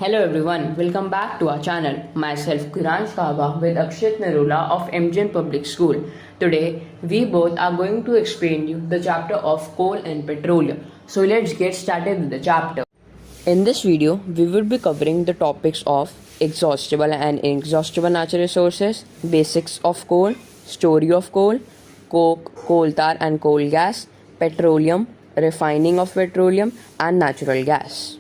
Hello everyone, welcome back to our channel. Myself Guransh with Akshit and of MGN Public School. Today we both are going to explain you the chapter of coal and petroleum. So let's get started with the chapter. In this video, we will be covering the topics of exhaustible and inexhaustible natural resources, basics of coal, story of coal, coke, coal tar and coal gas, petroleum, refining of petroleum and natural gas.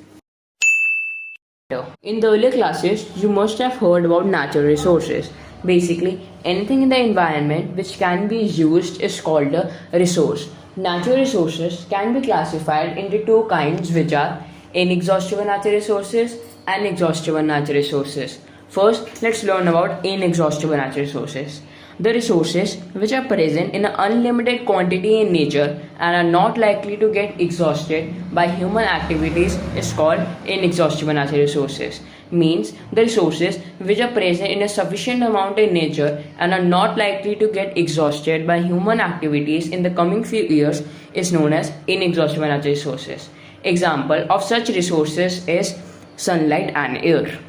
In the earlier classes, you must have heard about natural resources. Basically, anything in the environment which can be used is called a resource. Natural resources can be classified into two kinds, which are inexhaustible natural resources and exhaustible natural resources. First, let's learn about inexhaustible natural resources. The resources which are present in an unlimited quantity in nature and are not likely to get exhausted by human activities is called inexhaustible natural resources. Means the resources which are present in a sufficient amount in nature and are not likely to get exhausted by human activities in the coming few years is known as inexhaustible natural resources. Example of such resources is sunlight and air.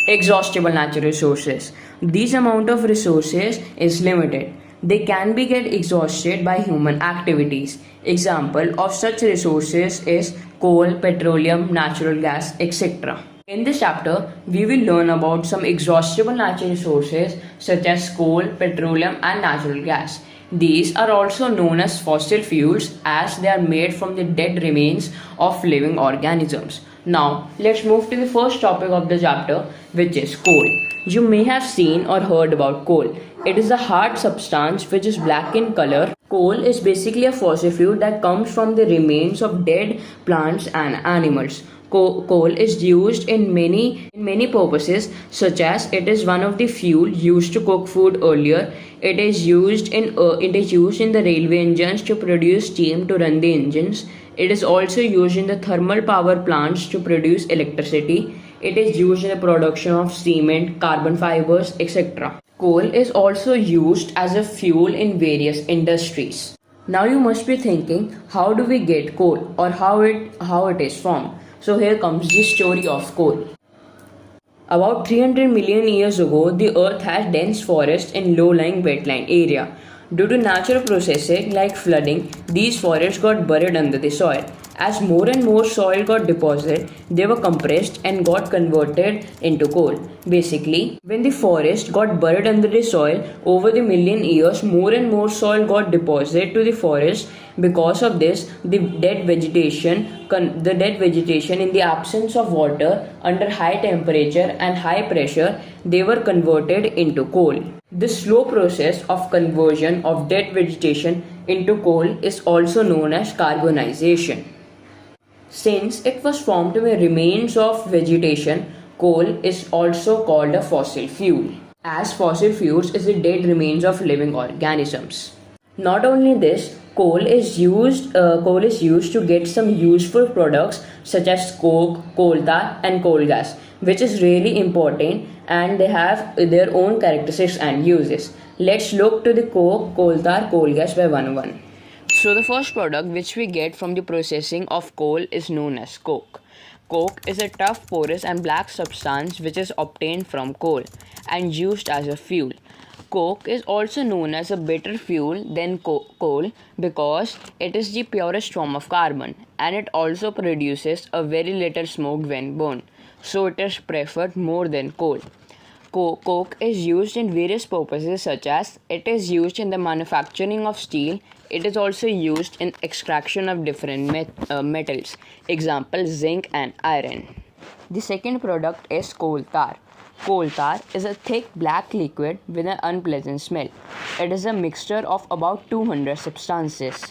Exhaustible natural resources. This amount of resources is limited. They can be get exhausted by human activities. Example of such resources is coal, petroleum, natural gas, etc. In this chapter, we will learn about some exhaustible natural resources such as coal, petroleum and natural gas. These are also known as fossil fuels as they are made from the dead remains of living organisms. Now, let's move to the first topic of the chapter, which is coal. You may have seen or heard about coal. It is a hard substance which is black in color. Coal is basically a fossil fuel that comes from the remains of dead plants and animals. Coal is used in many purposes, such as it is one of the fuel used to cook food earlier. It is used in the railway engines to produce steam to run the engines. It is also used in the thermal power plants to produce electricity. It is used in the production of cement, carbon fibers, etc. Coal is also used as a fuel in various industries. Now you must be thinking, how do we get coal or how it is formed? So here comes the story of coal. About 300 million years ago, the earth had dense forests in low-lying wetland area. Due to natural processing like flooding, these forests got buried under the soil. As more and more soil got deposited, they were compressed and got converted into coal. Basically, when the forest got buried under the soil, over the million years, more and more soil got deposited to the forest. Because of this, the dead vegetation in the absence of water under high temperature and high pressure, they were converted into coal. This slow process of conversion of dead vegetation into coal is also known as carbonization. Since it was formed by remains of vegetation, coal is also called a fossil fuel, as fossil fuels is the dead remains of living organisms. Not only this, coal is used to get some useful products such as coke, coal tar and coal gas, which is really important and they have their own characteristics and uses. Let's look to the coke, coal tar, coal gas by one. So the first product which we get from the processing of coal is known as coke. Coke is a tough, porous and black substance which is obtained from coal and used as a fuel. Coke is also known as a better fuel than coal because it is the purest form of carbon and it also produces a very little smoke when burned, so it is preferred more than coal. Coke is used in various purposes such as it is used in the manufacturing of steel. It is also used in extraction of different metals, example zinc and iron. The second product is coal tar. Coal tar is a thick black liquid with an unpleasant smell. It is a mixture of about 200 substances.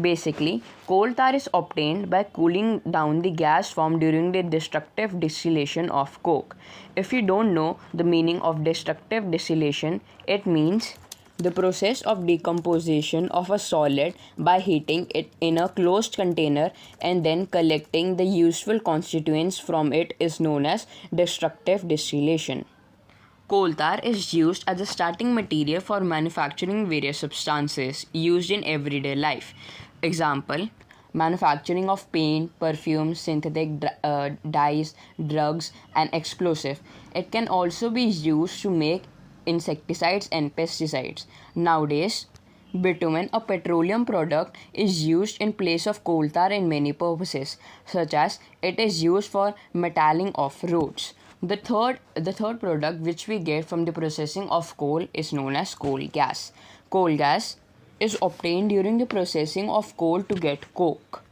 Basically, coal tar is obtained by cooling down the gas formed during the destructive distillation of coke. If you don't know the meaning of destructive distillation, it means the process of decomposition of a solid by heating it in a closed container and then collecting the useful constituents from it is known as destructive distillation. Coal tar is used as a starting material for manufacturing various substances used in everyday life. Example, manufacturing of paint, perfume, synthetic dyes, drugs, and explosive. It can also be used to make insecticides and pesticides. Nowadays, bitumen, a petroleum product, is used in place of coal tar in many purposes, such as it is used for metalling of roads. The third product which we get from the processing of coal is known as coal gas. Coal gas is obtained during the processing of coal to get coke.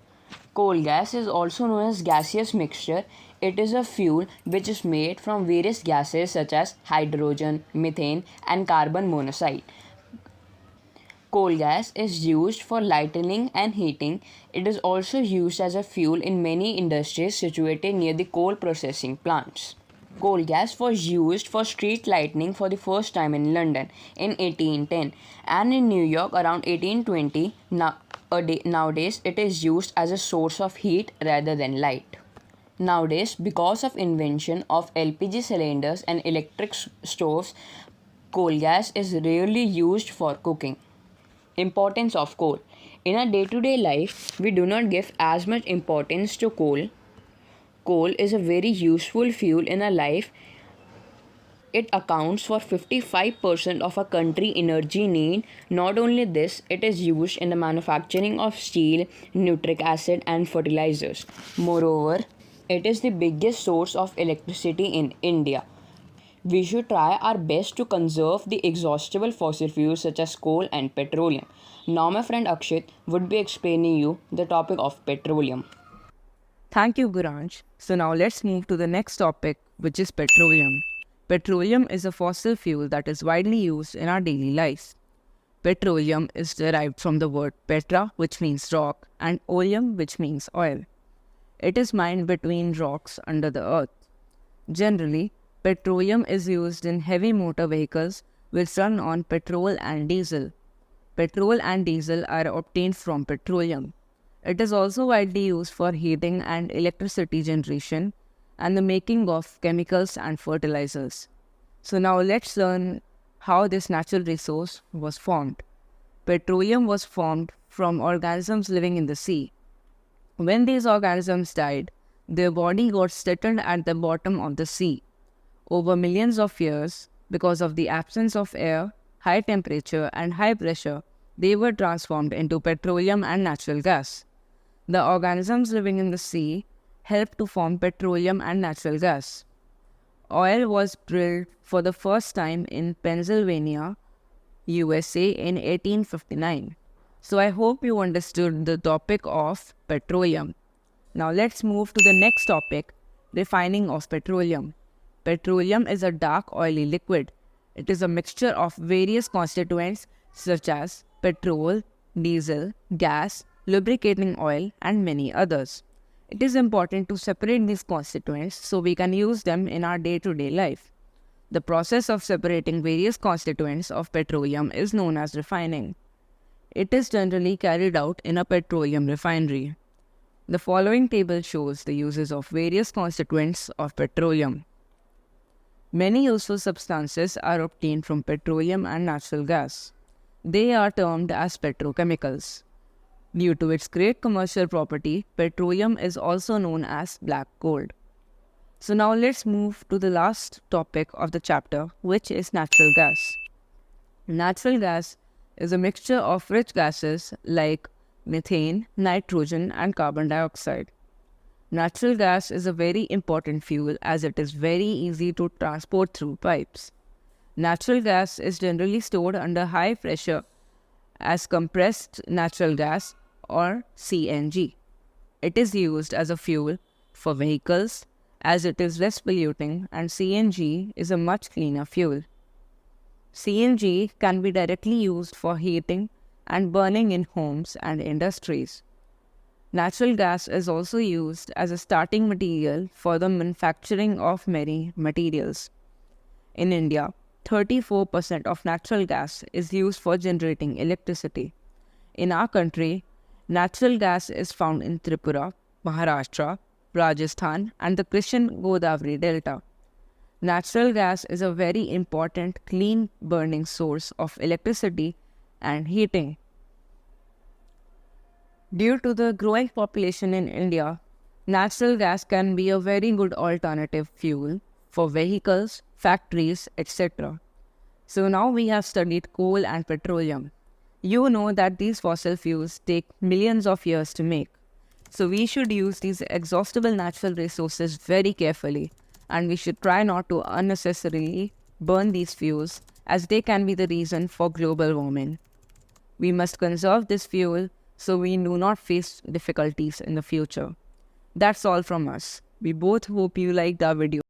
Coal gas is also known as gaseous mixture. It is a fuel which is made from various gases such as hydrogen, methane, and carbon monoxide. Coal gas is used for lighting and heating. It is also used as a fuel in many industries situated near the coal processing plants. Coal gas was used for street lighting for the first time in London in 1810 and in New York around 1820. Nowadays, it is used as a source of heat rather than light. Nowadays, because of invention of LPG cylinders and electric stoves, coal gas is rarely used for cooking. Importance of coal. In our day-to-day life, we do not give as much importance to coal. Coal is a very useful fuel in our life. It accounts for 55% of a country's energy need. Not only this, it is used in the manufacturing of steel, nitric acid, and fertilizers. Moreover, it is the biggest source of electricity in India. We should try our best to conserve the exhaustible fossil fuels such as coal and petroleum. Now my friend Akshit would be explaining you the topic of petroleum. Thank you, Guransh. So now let's move to the next topic, which is petroleum. Petroleum is a fossil fuel that is widely used in our daily lives. Petroleum is derived from the word petra, which means rock, and oleum, which means oil. It is mined between rocks under the earth. Generally, petroleum is used in heavy motor vehicles which run on petrol and diesel. Petrol and diesel are obtained from petroleum. It is also widely used for heating and electricity generation and the making of chemicals and fertilizers. So now let's learn how this natural resource was formed. Petroleum was formed from organisms living in the sea. When these organisms died, their body got settled at the bottom of the sea. Over millions of years, because of the absence of air, high temperature and high pressure, they were transformed into petroleum and natural gas. The organisms living in the sea helped to form petroleum and natural gas. Oil was drilled for the first time in Pennsylvania, USA in 1859. So I hope you understood the topic of petroleum. Now let's move to the next topic, refining of petroleum. Petroleum is a dark oily liquid. It is a mixture of various constituents such as petrol, diesel, gas, lubricating oil, and many others. It is important to separate these constituents so we can use them in our day-to-day life. The process of separating various constituents of petroleum is known as refining. It is generally carried out in a petroleum refinery. The following table shows the uses of various constituents of petroleum. Many useful substances are obtained from petroleum and natural gas. They are termed as petrochemicals. Due to its great commercial property, petroleum is also known as black gold. So now let's move to the last topic of the chapter, which is natural gas. Natural gas is a mixture of rich gases like methane, nitrogen, and carbon dioxide. Natural gas is a very important fuel as it is very easy to transport through pipes. Natural gas is generally stored under high pressure as compressed natural gas or CNG. It is used as a fuel for vehicles as it is less polluting and CNG is a much cleaner fuel. CNG can be directly used for heating and burning in homes and industries. Natural gas is also used as a starting material for the manufacturing of many materials. In India, 34% of natural gas is used for generating electricity. In our country, natural gas is found in Tripura, Maharashtra, Rajasthan, and the Krishna Godavari Delta. Natural gas is a very important clean burning source of electricity and heating. Due to the growing population in India, natural gas can be a very good alternative fuel for vehicles, factories, etc. So now we have studied coal and petroleum. You know that these fossil fuels take millions of years to make. So we should use these exhaustible natural resources very carefully, and we should try not to unnecessarily burn these fuels as they can be the reason for global warming. We must conserve this fuel so we do not face difficulties in the future. That's all from us. We both hope you liked our video.